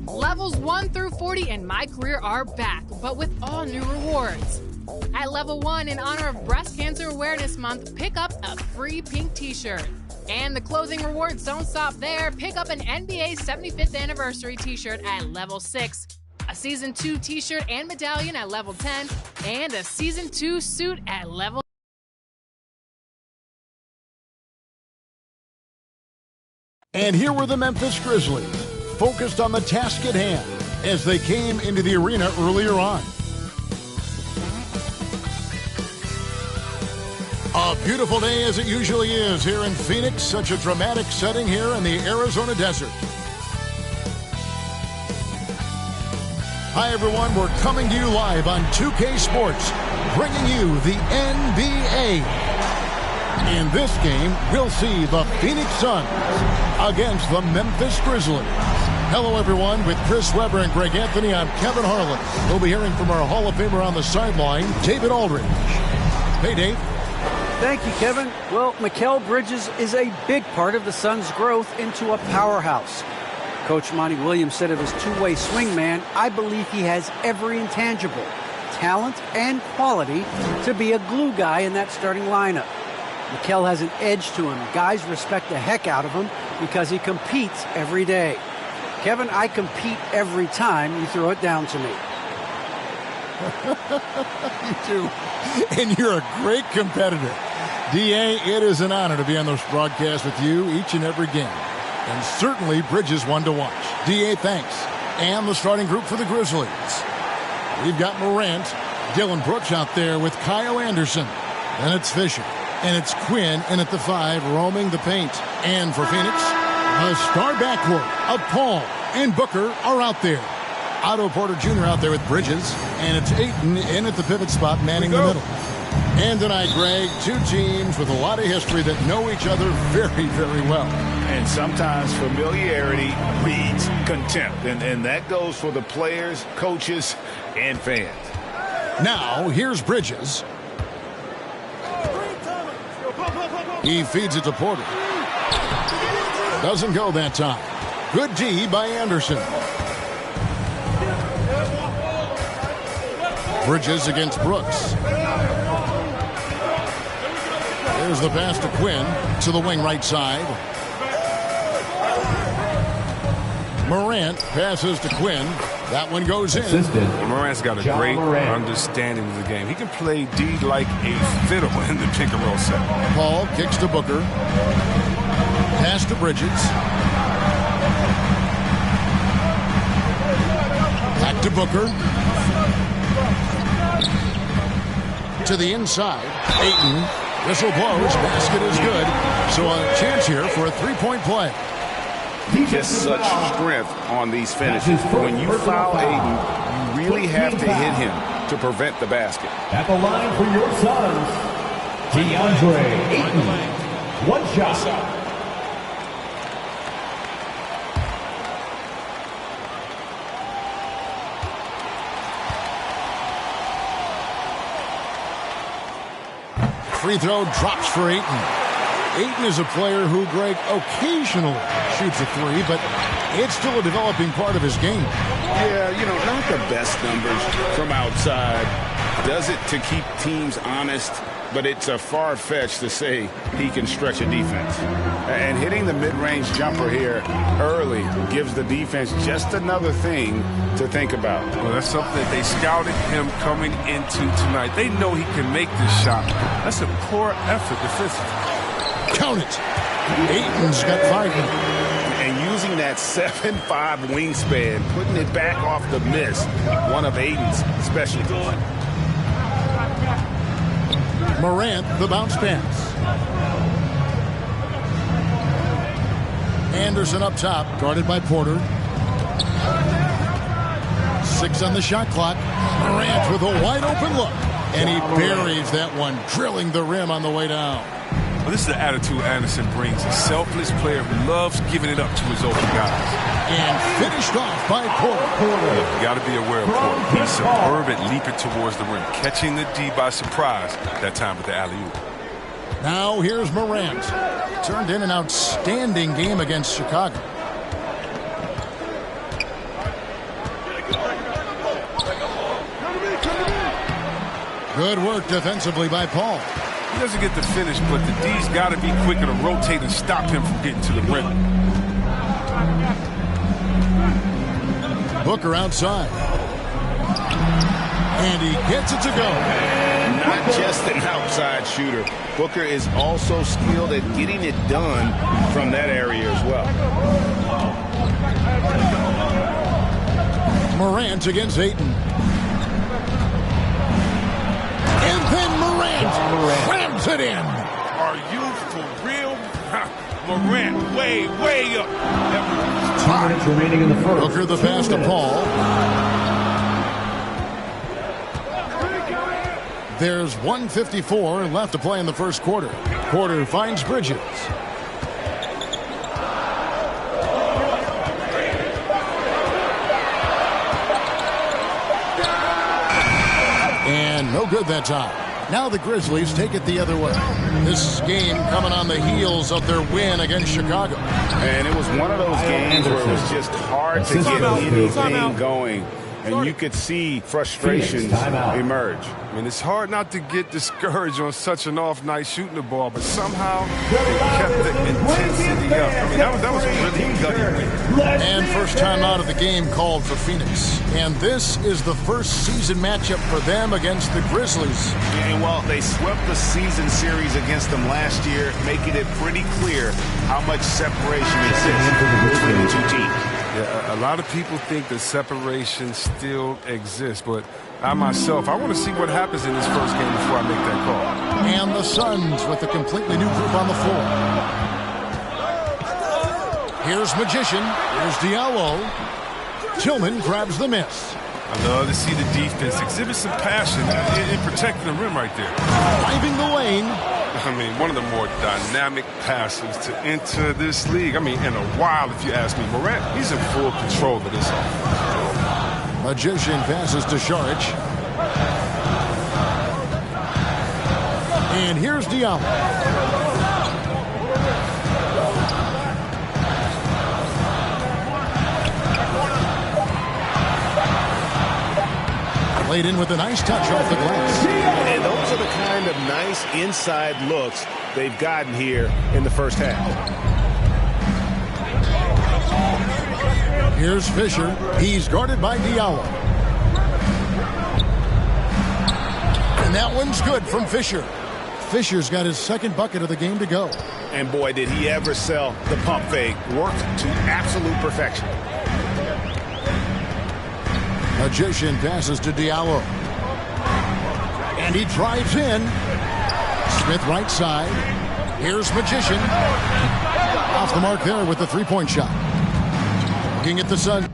Levels 1 through 40 in my career are back, but with all new rewards. At level 1, in honor of Breast Cancer Awareness Month, pick up a free pink t-shirt. And the clothing rewards don't stop there. Pick up an NBA 75th Anniversary t-shirt at level 6, a Season 2 t-shirt and medallion at level 10, and a Season 2 suit at level 10. And here were the Memphis Grizzlies, focused on the task at hand as they came into the arena earlier on. A beautiful day as it usually is here in Phoenix, such a dramatic setting here in the Arizona desert. Hi everyone, we're coming to you live on 2K Sports, bringing you the NBA. In this game, we'll see the Phoenix Suns against the Memphis Grizzlies. Hello, everyone. With Chris Webber and Greg Anthony, I'm Kevin Harlan. We'll be hearing from our Hall of Famer on the sideline, David Aldridge. Hey, Dave. Thank you, Kevin. Well, Mikal Bridges is a big part of the Suns' growth into a powerhouse. Coach Monty Williams said of his two-way swingman, I believe he has every intangible, talent and quality to be a glue guy in that starting lineup. Mikal has an edge to him. Guys respect the heck out of him because he competes every day. Kevin, I compete every time you throw it down to me. You do. And you're a great competitor. D.A., it is an honor to be on this broadcast with you each and every game. And certainly Bridges one to watch. D.A., thanks. And the starting group for the Grizzlies. We've got Morant, Dylan Brooks out there with Kyle Anderson. Then it's Fisher. And it's Quinn in at the 5, roaming the paint. And for Phoenix, the star backcourt of Paul and Booker are out there. Otto Porter Jr. out there with Bridges. And it's Ayton in at the pivot spot, manning the middle. And tonight, Greg, two teams with a lot of history that know each other very, very well. And sometimes familiarity breeds contempt. And that goes for the players, coaches, and fans. Now, here's Bridges. He feeds it to Porter. Doesn't go that time. Good D by Anderson. Bridges against Brooks. There's the pass to Quinn to the wing right side. Morant passes to Quinn. That one goes in. Morant's got a great understanding of the game. He can play D like a fiddle in the pick and roll set. Paul kicks to Booker. Pass to Bridges. Back to Booker. To the inside. Ayton. Whistle blows. Basket is good. So a chance here for a three-point play. Just such strength on these finishes. When you foul Ayton, you really have to hit him to prevent the basket. At the line for your Suns, DeAndre Ayton. One shot. Free throw drops for Ayton. Ayton is a player who, Greg, occasionally shoots a three, but it's still a developing part of his game. Yeah, not the best numbers from outside. Does it to keep teams honest, but it's a far-fetched to say he can stretch a defense. And hitting the mid-range jumper here early gives the defense just another thing to think about. Well, that's something that they scouted him coming into tonight. They know he can make this shot. That's a poor effort defensively. Count it. Ayton's got 5 now. And using that 7'5" wingspan, putting it back off the miss, one of Ayton's specialties. Morant, the bounce pass. Anderson up top, guarded by Porter. 6 on the shot clock. Morant with a wide open look. And he buries that one, drilling the rim on the way down. Well, this is the attitude Anderson brings. A selfless player who loves giving it up to his open guys. And finished off by Porter. You got to be aware of Porter. He's superb at leaping towards the rim, catching the D by surprise that time with the alley-oop. Now here's Morant. Turned in an outstanding game against Chicago. Good work defensively by Paul. He doesn't get the finish, but the D's got to be quicker to rotate and stop him from getting to the rim. Booker outside. And he gets it to go. Not just an outside shooter. Booker is also skilled at getting it done from that area as well. Morant against Ayton. And then Morant slams it in. Are you for real? Morant way up. 2 minutes remaining in the first. Booker the pass to Paul. There's 1:54 left to play in the first quarter. Porter finds Bridges. And no good that time. Now the Grizzlies take it the other way. This game coming on the heels of their win against Chicago. And it was one of those games where it was just hard to get anything going. And you could see frustrations emerge. I mean, it's hard not to get discouraged on such an off night shooting the ball, but somehow they kept the intensity up. I mean, that was a really gutty win. And first time out of the game called for Phoenix. And this is the first season matchup for them against the Grizzlies. And while they swept the season series against them last year, making it pretty clear how much separation exists between the two teams. Yeah, a lot of people think that separation still exists, but I myself, I want to see what happens in this first game before I make that call. And the Suns with a completely new group on the floor. Here's Magician. Here's Diallo. Tillman grabs the miss. I love to see the defense exhibit some passion in protecting the rim right there. Driving the lane. I mean, one of the more dynamic passers to enter this league. I mean, in a while, if you ask me. Morant, he's in full control of this offense. Magician passes to Saric. And here's Diallo. Laid in with a nice touch off the glass. And those are the kind of nice inside looks they've gotten here in the first half. Here's Fisher. He's guarded by Diallo. And that one's good from Fisher. Fisher's got his second bucket of the game to go. And boy, did he ever sell the pump fake. Worked to absolute perfection. Magician passes to Diallo. And he drives in. Smith right side. Here's Magician. Off the mark there with the three-point shot. Looking at the Suns.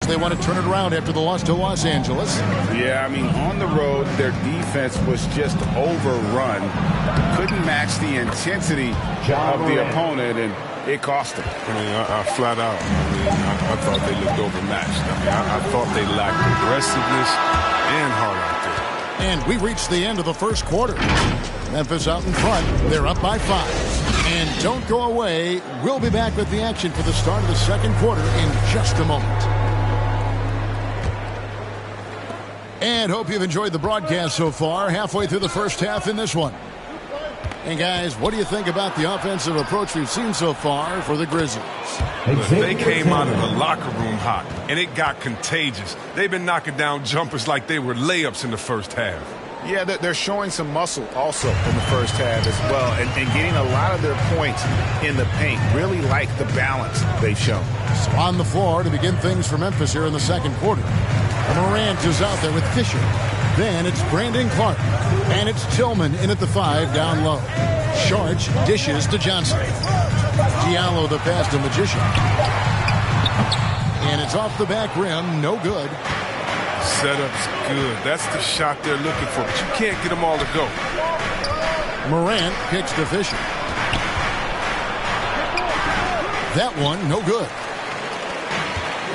They want to turn it around after the loss to Los Angeles. Yeah, I mean, on the road, their defense was just overrun. Couldn't match the intensity of the opponent, and it cost them. I mean, I flat out, I thought they looked overmatched. I mean, I thought they lacked aggressiveness and heart out there. And we reached the end of the first quarter. Memphis out in front. They're up by 5. And don't go away. We'll be back with the action for the start of the second quarter in just a moment. And hope you've enjoyed the broadcast so far. Halfway through the first half in this one. And guys, what do you think about the offensive approach we've seen so far for the Grizzlies? Look, they came out of the locker room hot, and it got contagious. They've been knocking down jumpers like they were layups in the first half. Yeah, they're showing some muscle also in the first half as well, and getting a lot of their points in the paint. Really like the balance they've shown. So on the floor to begin things for Memphis here in the second quarter. Morant is out there with Fisher. Then it's Brandon Clark. And it's Tillman in at the 5 down low. Saric dishes to Johnson. Diallo the pass to Magician. And it's off the back rim. No good. Setup's good. That's the shot they're looking for, but you can't get them all to go. Morant kicks to Fisher. That one, no good.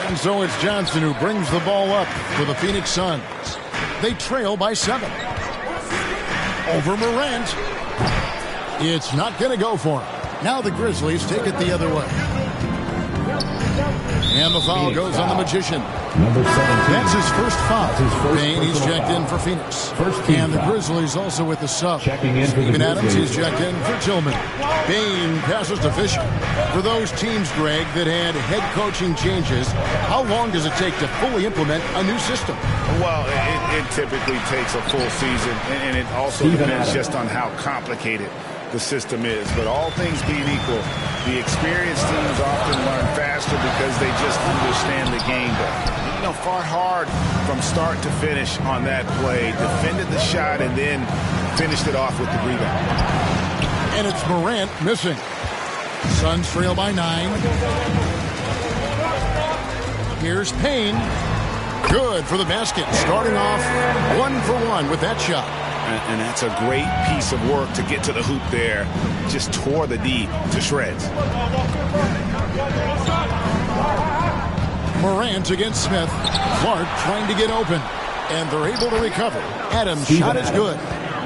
And so it's Johnson who brings the ball up for the Phoenix Suns. They trail by 7. Over Morant. It's not going to go for him. Now the Grizzlies take it the other way. And the foul goes on the Magician. Number 17. That's his first foul. Bain, he's personal checked foul. in for Phoenix. First team And the foul. Grizzlies also with the sub. Checking in for the Steven Adams, Grizzlies. he's checked in for Tillman. Bain passes to Fisher. For those teams, Greg, that had head coaching changes, how long does it take to fully implement a new system? Well, it typically takes a full season, and it also Steven depends Adams. just on how complicated the system is. But all things being equal, the experienced teams often learn faster because they just understand the game better. You know, fought hard from start to finish on that play, defended the shot, and then finished it off with the rebound. And it's Morant missing. Suns trail by 9. Here's Payne. Good for the basket. Starting off 1 for 1 with that shot. And that's a great piece of work to get to the hoop there. Just tore the D to shreds. Morant against Smith. Clark trying to get open. And they're able to recover. Adams' shot is good.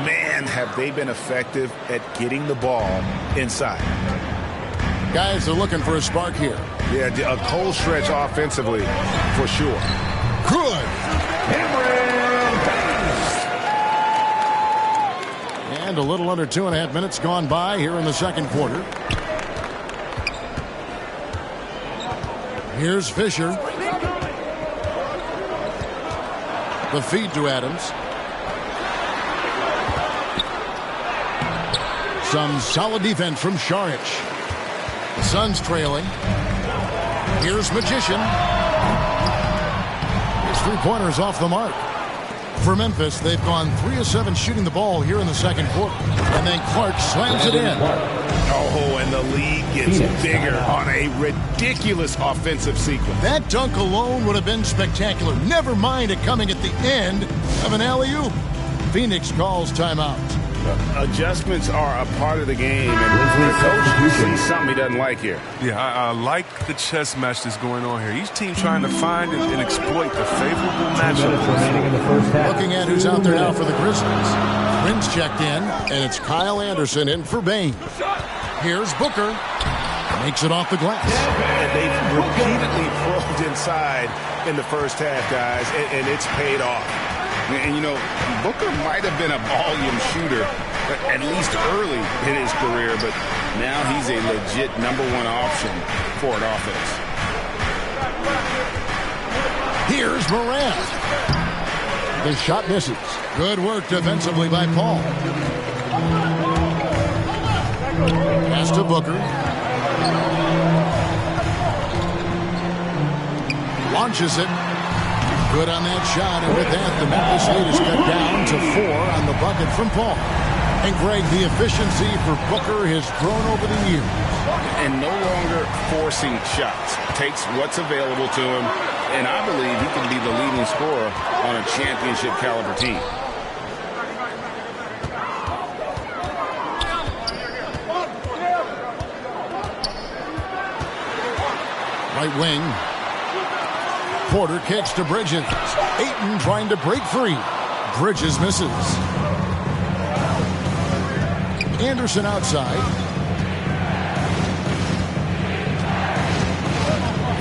Man, have they been effective at getting the ball inside. Guys are looking for a spark here. Yeah, a cold stretch offensively for sure. Good. And a little under 2.5 minutes gone by here in the second quarter. Here's Fisher. The feed to Adams. Some solid defense from Šarić. The Suns trailing. Here's Magician. His three-pointers off the mark. For Memphis, they've gone 3 of 7 shooting the ball here in the second quarter. And then Clark slams it in. Oh, and the lead gets bigger on a ridiculous offensive sequence. That dunk alone would have been spectacular. Never mind it coming at the end of an alley-oop. Phoenix calls timeout. Adjustments are a part of the game, and the coach sees something he doesn't like here. Yeah, I like the chess match that's going on here. Each team trying to find and exploit the favorable matchup. Remaining in the first half. Looking at who's out there now for the Grizzlies. Prince checked in, and it's Kyle Anderson in for Bain. Here's Booker. Makes it off the glass. And they've repeatedly probed inside in the first half, guys, and it's paid off. And, you know, Booker might have been a volume shooter, at least early in his career, but now he's a legit #1 option for an offense. Here's Morant. The shot misses. Good work defensively by Paul. Pass to Booker. Launches it. Good on that shot, and with that, the Memphis lead is cut down to 4 on the bucket from Paul. And Greg, the efficiency for Booker has grown over the years. And no longer forcing shots. Takes what's available to him, and I believe he can be the leading scorer on a championship caliber team. Right wing. Porter kicks to Bridges. Ayton trying to break free. Bridges misses. Anderson outside.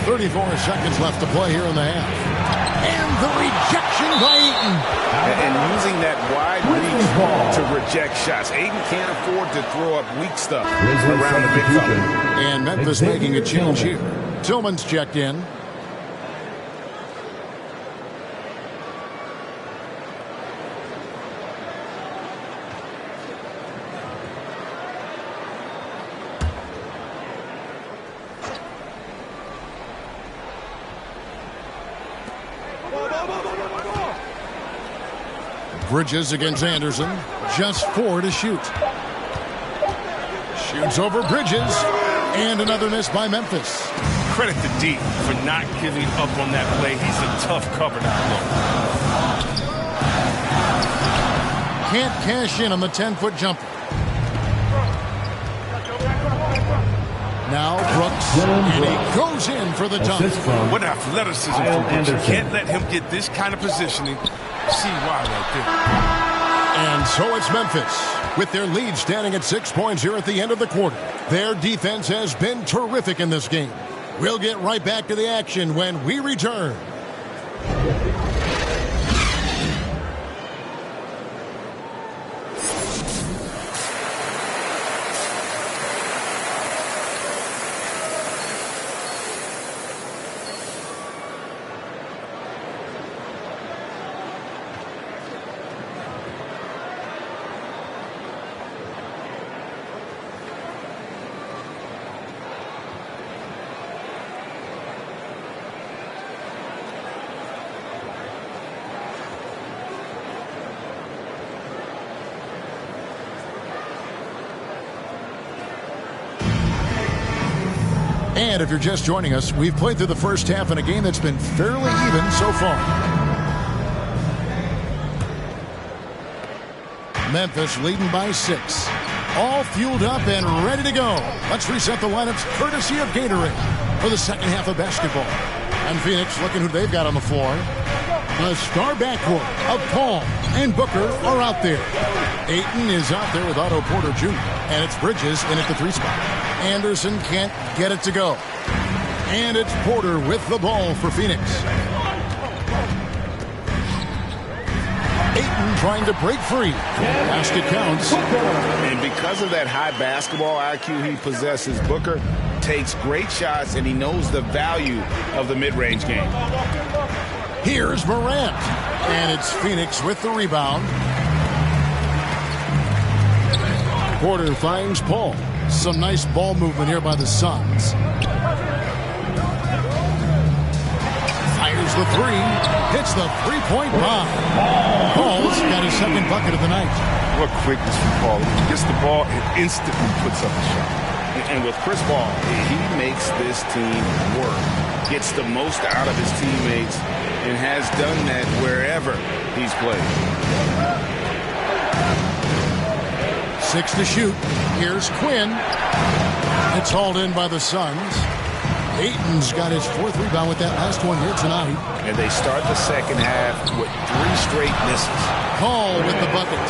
34 seconds left to play here in the half. And the rejection by Ayton. And using that wide reach to reject shots. Ayton can't afford to throw up weak stuff around the big fella. And Memphis making a change here. Tillman's checked in. Bridges against Anderson. Just 4 to shoot. Shoots over Bridges. And another miss by Memphis. Credit to D for not giving up on that play. He's a tough cover down low. Can't cash in on the 10-foot jumper. Now Brooks, and he goes in for the dunk. What athleticism from Brooks. You can't let him get this kind of positioning. See why right there. And so it's Memphis, with their lead standing at 6 points here at the end of the quarter. Their defense has been terrific in this game. We'll get right back to the action when we return. And if you're just joining us, we've played through the first half in a game that's been fairly even so far. Memphis leading by 6. All fueled up and ready to go. Let's reset the lineups courtesy of Gatorade for the second half of basketball. And Phoenix looking who they've got on the floor. The star backcourt of Paul and Booker are out there. Ayton is out there with Otto Porter Jr. And it's Bridges in at the 3 spot. Anderson can't get it to go. And it's Porter with the ball for Phoenix. Ayton trying to break free. Basket counts. And because of that high basketball IQ he possesses, Booker takes great shots, and he knows the value of the mid-range game. Here's Morant. And it's Phoenix with the rebound. Porter finds Paul. Some nice ball movement here by the Suns. Fires the 3. Hits the three-point bomb. Paul's got his second bucket of the night. What quickness from Paul. He gets the ball and instantly puts up a shot. And with Chris Paul, he makes this team work. Gets the most out of his teammates and has done that wherever he's played. 6 to shoot. Here's Quinn. It's hauled in by the Suns. Ayton's got his 4th rebound with that last one here tonight. And they start the second half with 3 straight misses. Paul with the bucket.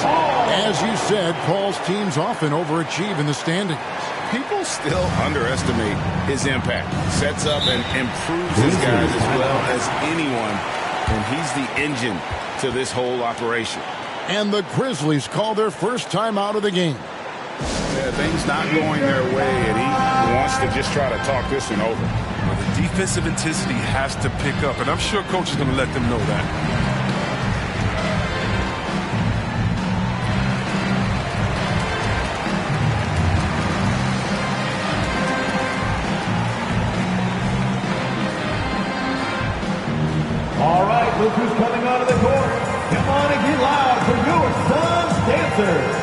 As you said, Paul's teams often overachieve in the standings. People still underestimate his impact. Sets up and improves his guys as well as anyone. And he's the engine to this whole operation. And the Grizzlies call their first time out of the game. Yeah, things not going their way, and he wants to just try to talk this one over. Well, the defensive intensity has to pick up, and I'm sure coach is going to let them know that. All right, look who's coming onto the court. Come on and get loud for your Suns dancers.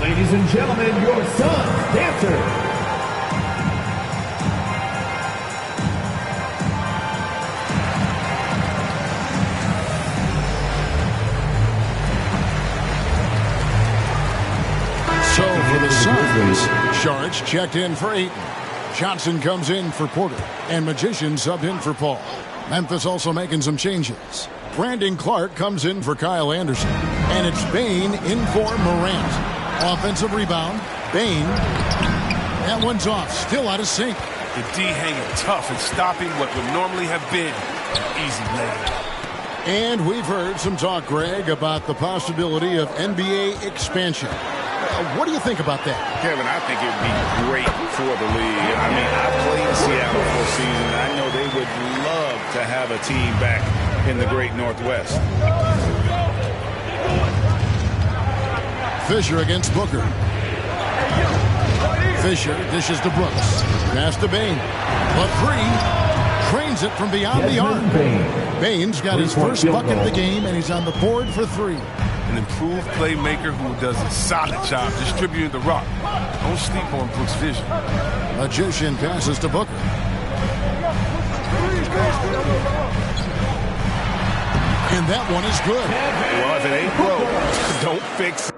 Ladies and gentlemen, your Suns dancers. So for the Suns, Sharge checked in for Ayton. Johnson comes in for Porter. And Magician subbed in for Paul. Memphis also making some changes. Brandon Clark comes in for Kyle Anderson. And it's Bane in for Morant. Offensive rebound. Bane. That one's off. Still out of sync. The D hanging tough and stopping what would normally have been an easy lay. And we've heard some talk, Greg, about the possibility of NBA expansion. What do you think about that? Kevin, I think it would be great for the league. I mean, I played in Seattle for a season. I know they would love to have a team back in the great Northwest. Fisher against Booker. Fisher dishes to Brooks. Pass to Bane. A 3. Trains it from beyond the arc. Bane's got his first bucket of the game, and he's on the board for 3. An improved playmaker who does a solid job distributing the rock. Don't sleep on Brooks' vision. Magician passes to Booker. And that one is good. Well, if it ain't broke, don't fix it.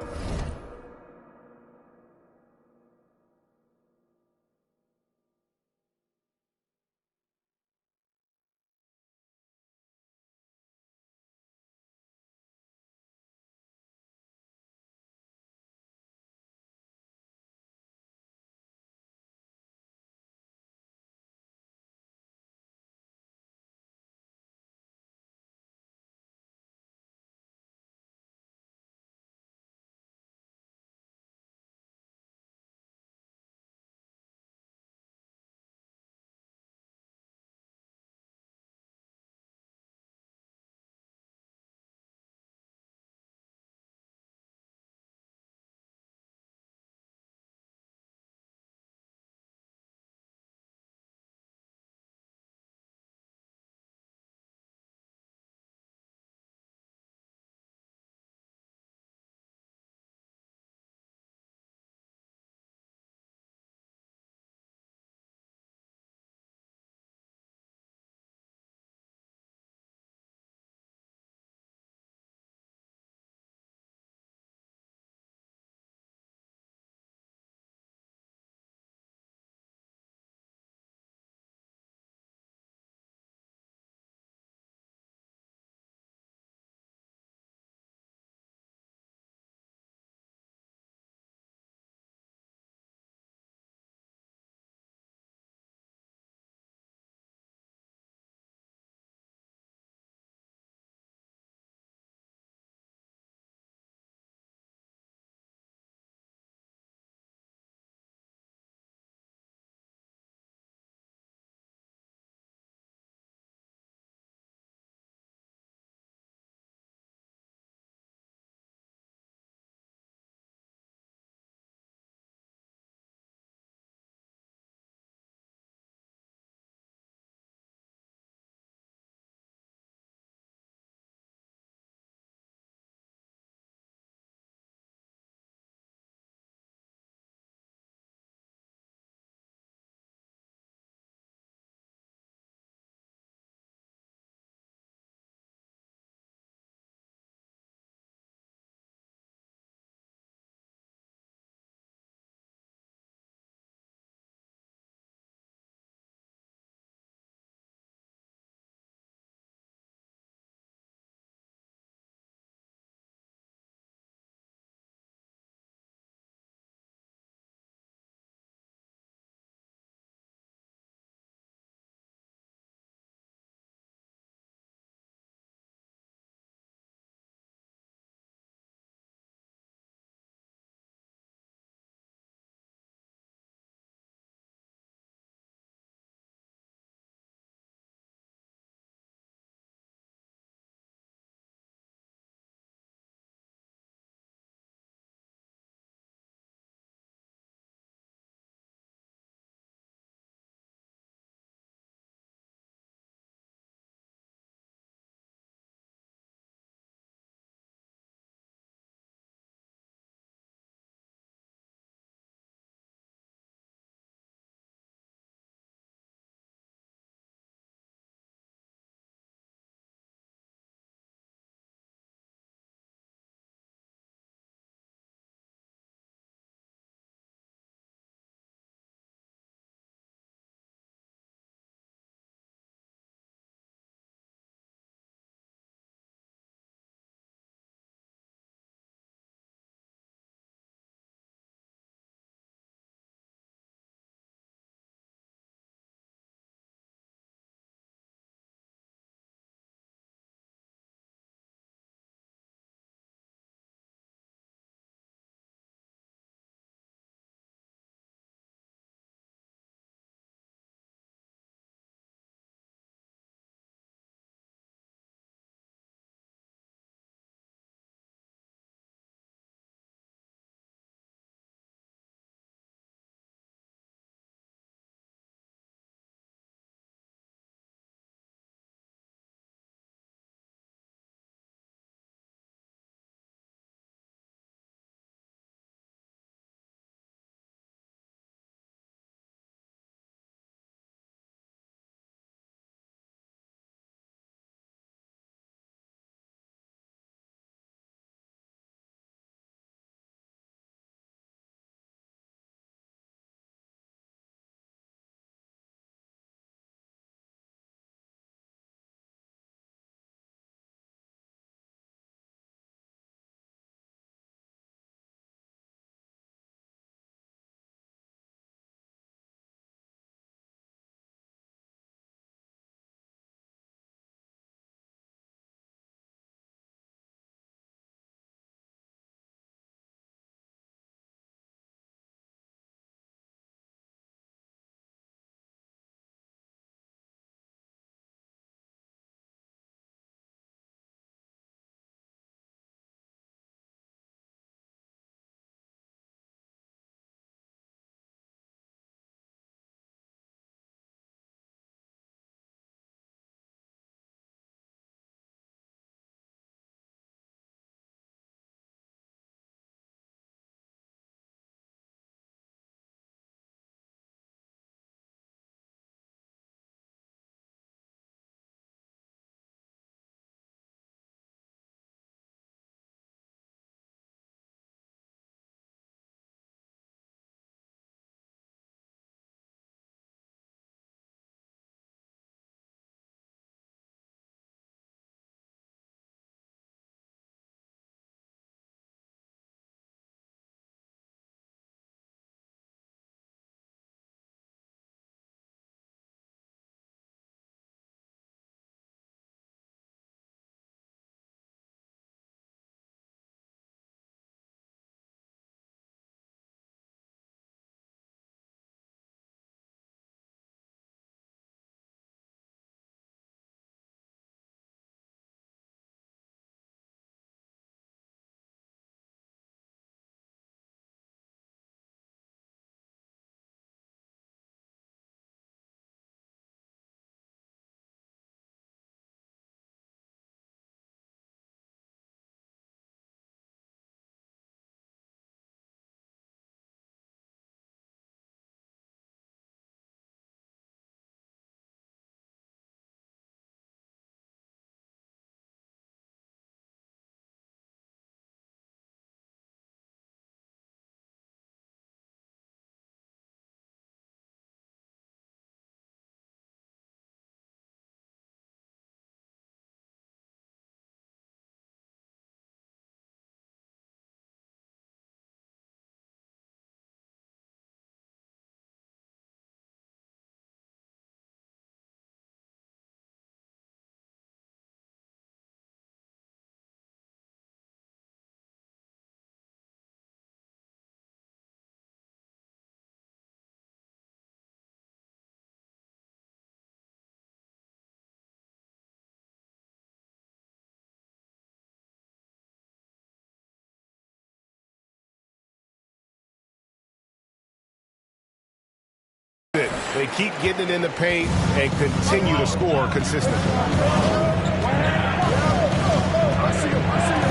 it. They keep getting it in the paint and continue to score consistently.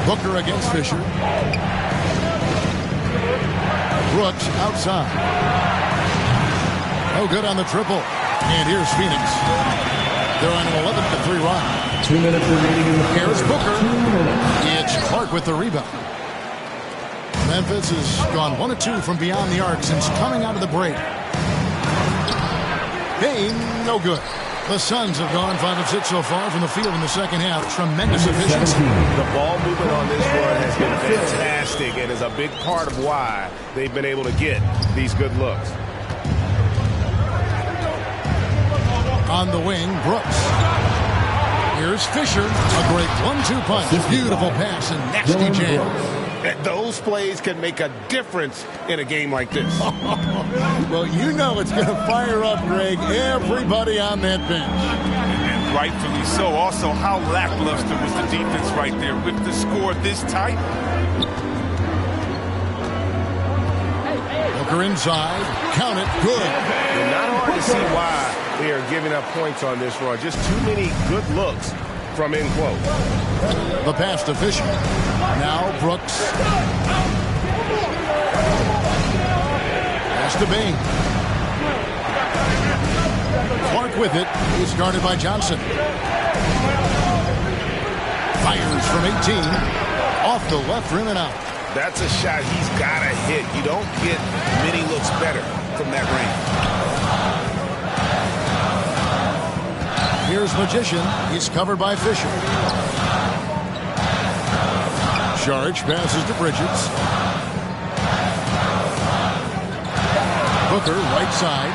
Booker against Fisher. Brooks outside. Oh, good on the triple. And here's Phoenix. They're on an 11-3 run. 2 minutes remaining in the fourth. Here's Booker. 2 minutes. It's Clark with the rebound. Memphis has gone 1 of 2 from beyond the arc since coming out of the break. Payne, no good. The Suns have gone 5 of 6 so far from the field in the second half. Tremendous efficiency. The ball movement on this run has been fantastic and is a big part of why they've been able to get these good looks. On the wing, Brooks. Here's Fisher. A great 1-2 punch. Beautiful pass and nasty jam. Those plays can make a difference in a game like this. Well, you know it's going to fire up, Greg, everybody on that bench. And rightfully so. Also, how lackluster was the defense right there with the score this tight? Booker inside. Count it. Good. And not hard to see why they are giving up points on this run. Just too many good looks from in close. The pass to Fisher. Now Brooks. Pass to Bain. Clark with it. He's guarded by Johnson. Fires from 18. Off the left rim and out. That's a shot he's got to hit. You don't get many looks better from that range. Here's Magician. He's covered by Fisher. Charge passes to Bridges. Booker, right side.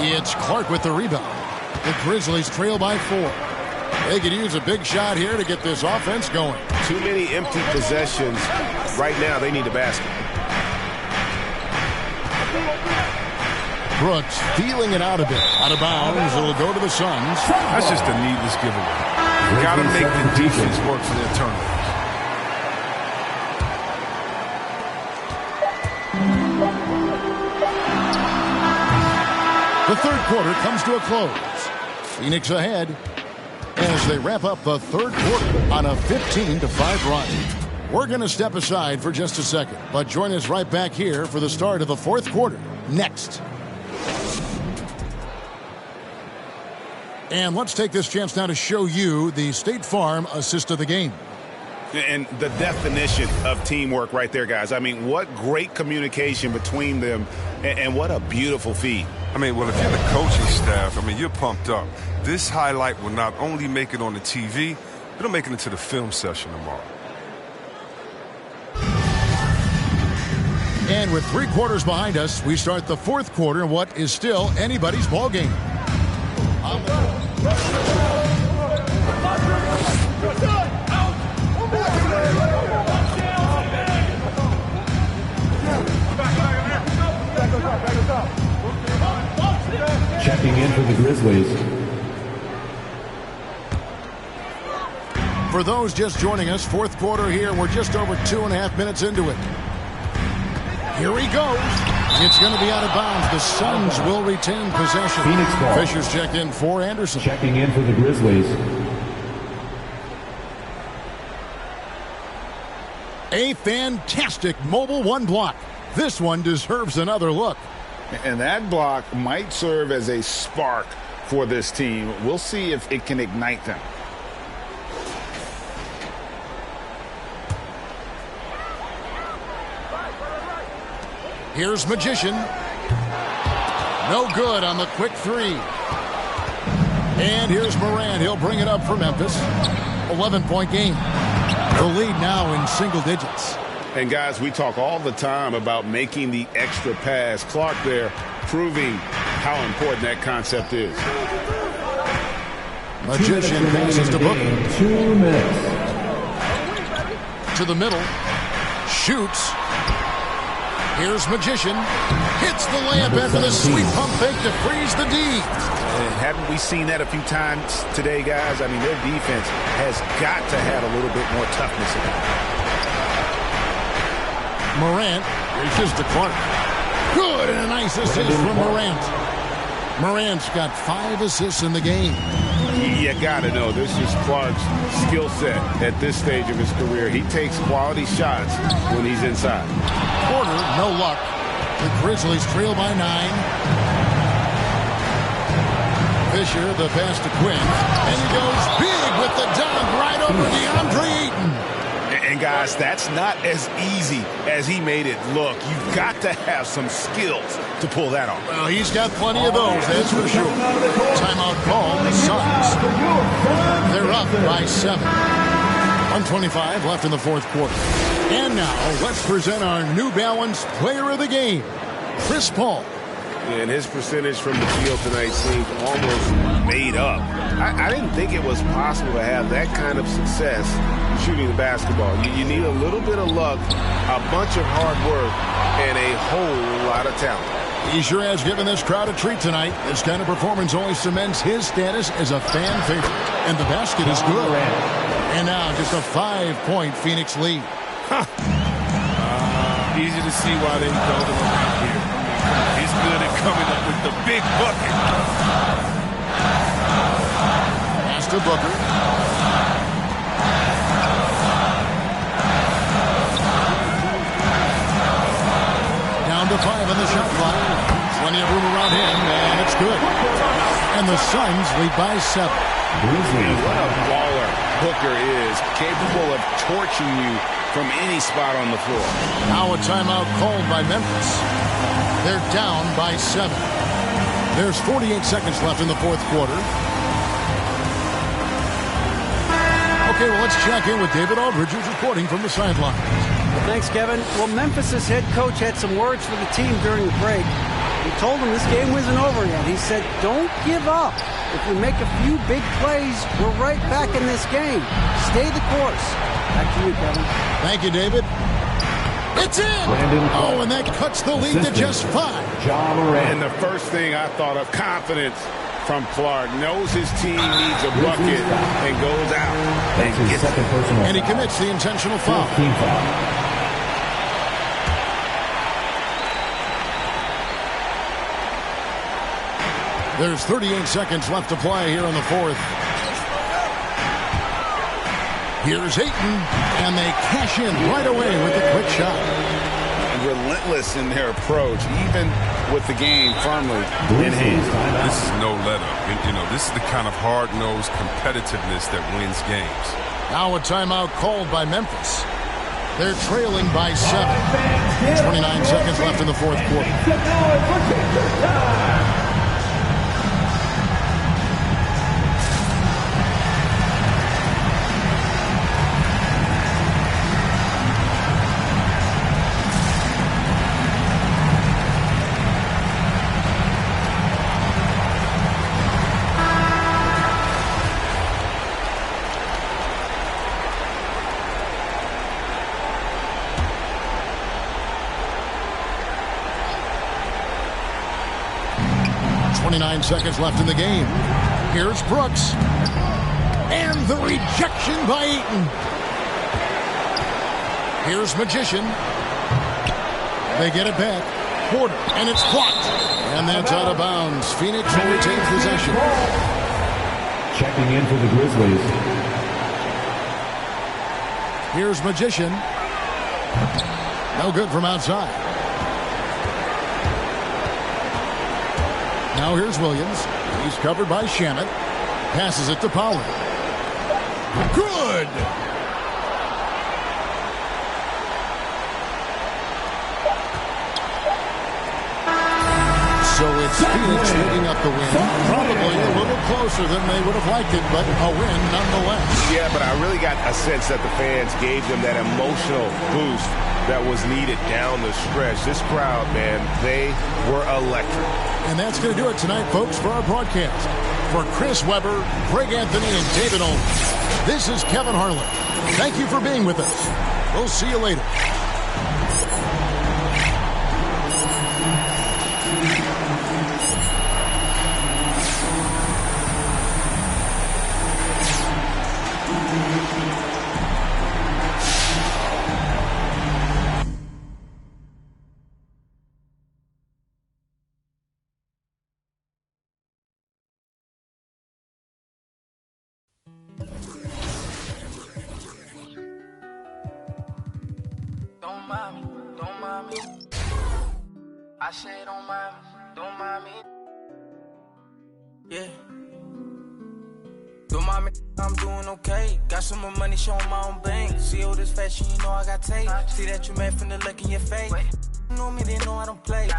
It's Clark with the rebound. The Grizzlies trail by 4. They could use a big shot here to get this offense going. Too many empty possessions. Right now, they need a basket. Brooks feeling it out a bit. Out of bounds. It'll go to the Suns. That's just a needless giveaway. You got to make the defense work for their turnover. The third quarter comes to a close. Phoenix ahead as they wrap up the third quarter on a 15-5 run. We're going to step aside for just a second, but join us right back here for the start of the fourth quarter next. And let's take this chance now to show you the State Farm assist of the game. And the definition of teamwork right there, guys. I mean, what great communication between them, and what a beautiful feed. I mean, well, if you're the coaching staff, I mean, you're pumped up. This highlight will not only make it on the TV, it'll make it into the film session tomorrow. And with 3 quarters behind us, we start the fourth quarter in what is still anybody's ball game. Checking in for the Grizzlies. For those just joining us, fourth quarter here. We're just over 2.5 minutes into it. Here he goes. It's going to be out of bounds. The Suns will retain possession. Phoenix ball. Fisher's checked in for Anderson. Checking in for the Grizzlies. A fantastic mobile 1 block. This one deserves another look. And that block might serve as a spark for this team. We'll see if it can ignite them. Here's Magician. No good on the quick 3. And here's Morant. He'll bring it up for Memphis. 11-point game. The lead now in single digits. And guys, we talk all the time about making the extra pass. Clark there proving how important that concept is. Magician passes to Booker. 2 minutes. To the middle. Shoots. Here's Magician. Hits the layup after the sweet pump fake to freeze the D. And haven't we seen that a few times today, guys? I mean, their defense has got to have a little bit more toughness in it. Morant reaches to Clark. Good, and a nice assist from Morant. Morant's got 5 assists in the game. You got to know, this is Clark's skill set at this stage of his career. He takes quality shots when he's inside. Porter, no luck. The Grizzlies trail by 9. Fisher, the pass to Quinn. And he goes big with the dunk right over DeAndre Ayton. And guys, that's not as easy as he made it look. You've got to have some skills to pull that off. Well, he's got plenty of those, that's for sure. Timeout call, the Suns. They're up by 7. 1:25 left in the fourth quarter. And now, let's present our New Balance Player of the Game, Chris Paul. And his percentage from the field tonight seems almost made up. I didn't think it was possible to have that kind of success shooting the basketball. You need a little bit of luck, a bunch of hard work, and a whole lot of talent. He sure has given this crowd a treat tonight. This kind of performance only cements his status as a fan favorite. And the basket is good. And now just a 5-point Phoenix lead. Easy to see why they build him around here. He's good at coming up with the big bucket. Pass to Booker. Down to 5 on the shot clock. Plenty of room around him, and it's good. And the Suns lead by 7. What a baller Booker is, capable of torching you from any spot on the floor. Now a timeout called by Memphis. They're down by 7. There's 48 seconds left in the fourth quarter. Okay, well, let's check in with David Aldridge, who's reporting from the sidelines. Thanks, Kevin. Well, Memphis' head coach had some words for the team during the break. He told them this game wasn't over yet. He said, don't give up. If we make a few big plays, we're right back in this game. Stay the course. Back to you, Kevin. Thank you, David. It's in! Oh, and that cuts the lead to just 5. And the first thing I thought of, confidence from Clark. Knows his team needs a bucket and goes out and gets it. And he commits the intentional foul. There's 38 seconds left to play here in the fourth. Here's Ayton, and they cash in right away with a quick shot. Relentless in their approach, even with the game firmly in hand. This is no let-up. This is the kind of hard-nosed competitiveness that wins games. Now a timeout called by Memphis. They're trailing by 7. 29 seconds left in the fourth quarter. Seconds left in the game. Here's Brooks. And the rejection by Ayton. Here's Magician. They get it back. Porter. And it's blocked. And that's out of bounds. Phoenix will retain possession. Checking in for the Grizzlies. Here's Magician. No good from outside. Now here's Williams. He's covered by Shamet. Passes it to Pollard. Good! So it's Phoenix picking up the win. Probably a little closer than they would have liked it, but a win nonetheless. Yeah, but I really got a sense that the fans gave them that emotional boost that was needed down the stretch. This crowd, man, they were electric. And that's going to do it tonight, folks, for our broadcast. For Chris Webber, Greg Anthony, and David Olin, this is Kevin Harlan. Thank you for being with us. We'll see you later. Don't mind me, don't mind me. I say don't mind me, don't mind me. Yeah. Don't mind me, I'm doing okay. Got some more money, showing my own bank. See all this fashion, you know I got tape. See that you mad from the look in your face. You know me, they know I don't play.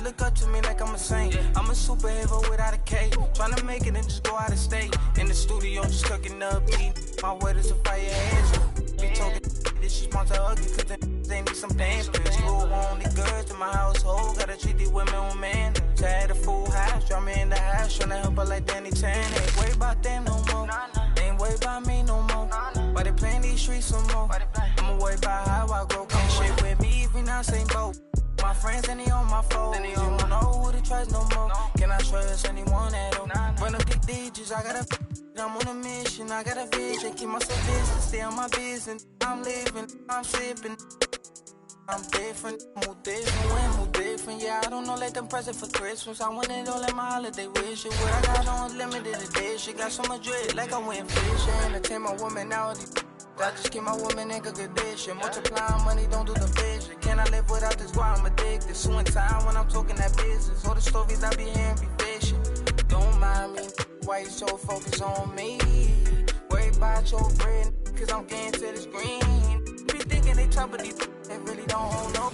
Look up to me like I'm a saint. I'm a superhero without a cape. Tryna make it and just go out of state. In the studio, just cooking up beat. My word is a fire hands. Be talking this shit monster ugly, cause they need some damn bitch. Who only girls in my household. Gotta treat these women on man. So I had a full house, draw me in the house. Tryna help her like Danny Tan. Ain't worry about them no more. Ain't worry about me no more. Why they playing these streets some more? I'ma worry about how I grow. Can't shit with me if we not same boat. My friends and they on my phone. You don't know who to trust no more. Can I trust anyone at all? Run up the digits, I got I'm on a mission, I got a vision. Keep myself busy, stay on my business. I'm living, I'm sipping. I'm different, move different, yeah, I don't know, let them present for Christmas. I want it all in my holiday wish. What I got on limited edition. Got so much dread, like I went fishing. Entertain my woman now. I just keep my woman in good condition. Multiplying money, don't do the vision. Can I live without this? Why I'm addicted. So in time when I'm talking that business. All the stories I be hearing be fiction. Don't mind me, why you so focused on me? Worry about your bread, cause I'm getting to this green. Be thinking they top of these, they really don't hold no.